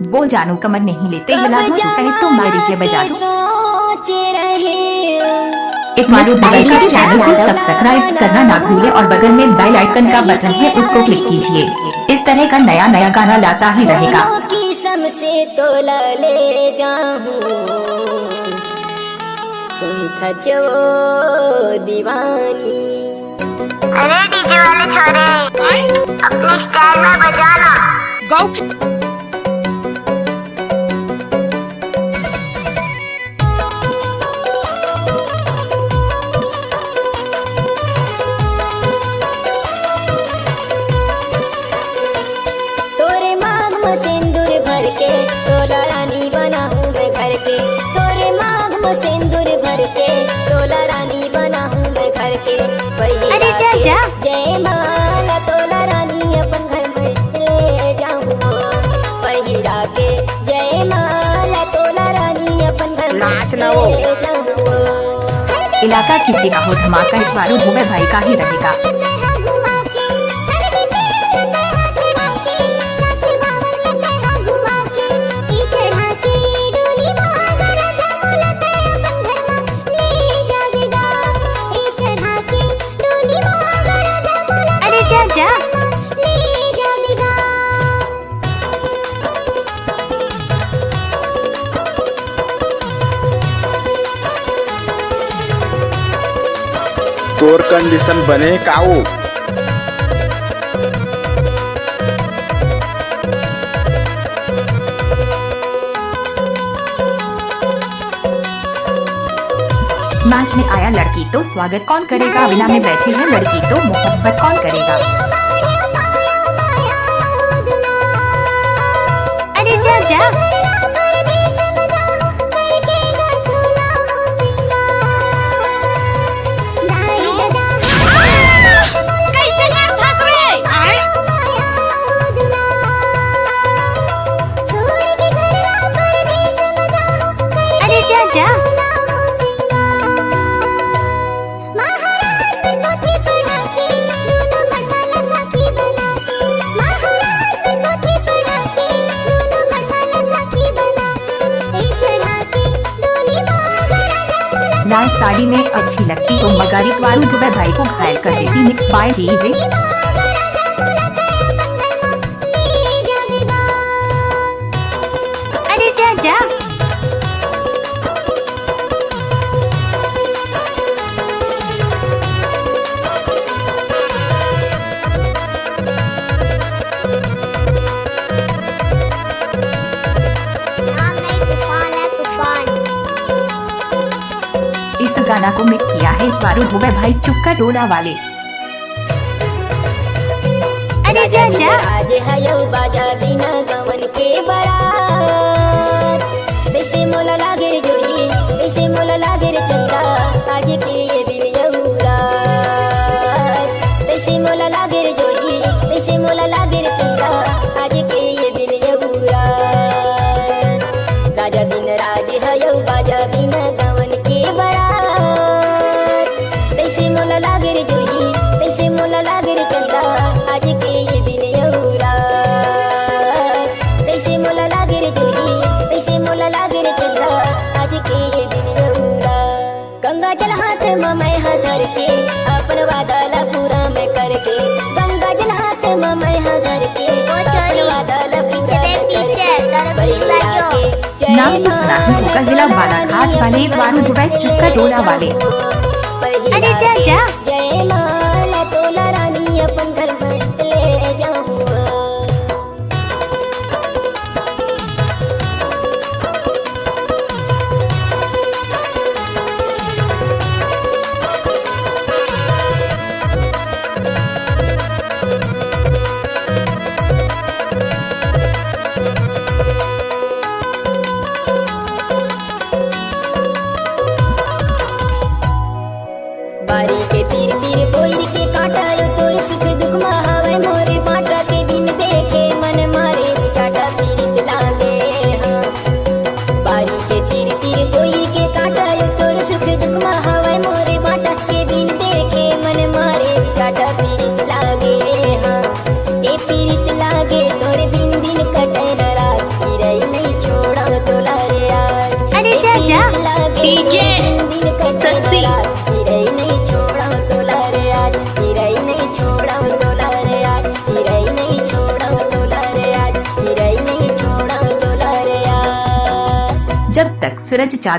बोल जानू कमर नहीं लेते ये लाखों रुपए तो मार दीजिए बजा दो। एक बार चैनल को सब्सक्राइब करना ना भूले और बगल में बेल आइकन का बटन है उसको क्लिक कीजिए। इस तरह का नया नया गाना लाता ही रहेगा। से तोला ले जाऊं सुन जो दीवानी। अरे डीजे वाले छोरे अपने स्टाइल में बजाना। तोरे मांग में सिंदूर भर के तोला रानी बना हूँ मैं घर के। तोरे मांग में सिंदूर भर के तोला रानी बना हूँ मैं घर के। अरे जा जा जय माला तोला रानी अपन घर में ले जाऊँ। पहिरा के जय माला तोला रानी अपन घर में ले जाऊँ। इलाका किसी का हो धमाका इस बार धोबे भाई का ही रहेगा। जा जा तोर कंडीशन बने काऊ। मैच में आया लड़की तो स्वागत कौन करेगा। बिना में बैठी है लड़की तो मोहब्बत कौन करेगा। अरे जा जा अरे जा जा लाल साड़ी में अच्छी लगती तो मगारी वारू दुबे भाई को घायल कर देती। Mix by DJ. अरे जा जा इस गाना को मिक्स किया है वारू दुबे भाई चुपका डोला वाले। अरे जा जा आज है बाजा बिना गवन के बारात। वैसे मोला लागे रे जोई वैसे मोला लागे रे चंदा आज के ये दिन यहुरा। वैसे मोला लागे रे जोई वैसे मोला लागे रे चंदा आज के ये दिन यहुरा। राजा बिन राज है बाजा बिना गवन के बारात। वैसे मोला लागे रे जोई वैसे मोला लागे रे चंदा आज के ये दिन यहुरा। वैसे मोला लागे रे जोई वैसे मोला लागे रे चंदा आज के ये दिन यहुरा। गंगा जल हाथ में मैं धर के अपन वादा ला पूरा मैं करके। गंगा जल हाथ में मैं धर के अपन वादा ला पूरा मैं करके। नाम तो सुना ही होगा जिला बालाघाट वाले वारू दुबे चुपका डोला वाले। अरे जा जा जय माला तोला रानी अपन घर में ले जाऊँ। बारी के तीर तीर कोई के काटा तोर सुख दुख लागे डीजे दिन कटे ससी। रात चिरई नहीं छोड़ा तोला रे आज चिरई नहीं छोड़ा तोला रे आज चिरई नहीं छोड़ा तोला रे आज चिरई नहीं छोड़ा तोला रे आज। जब तक सूरज चाँद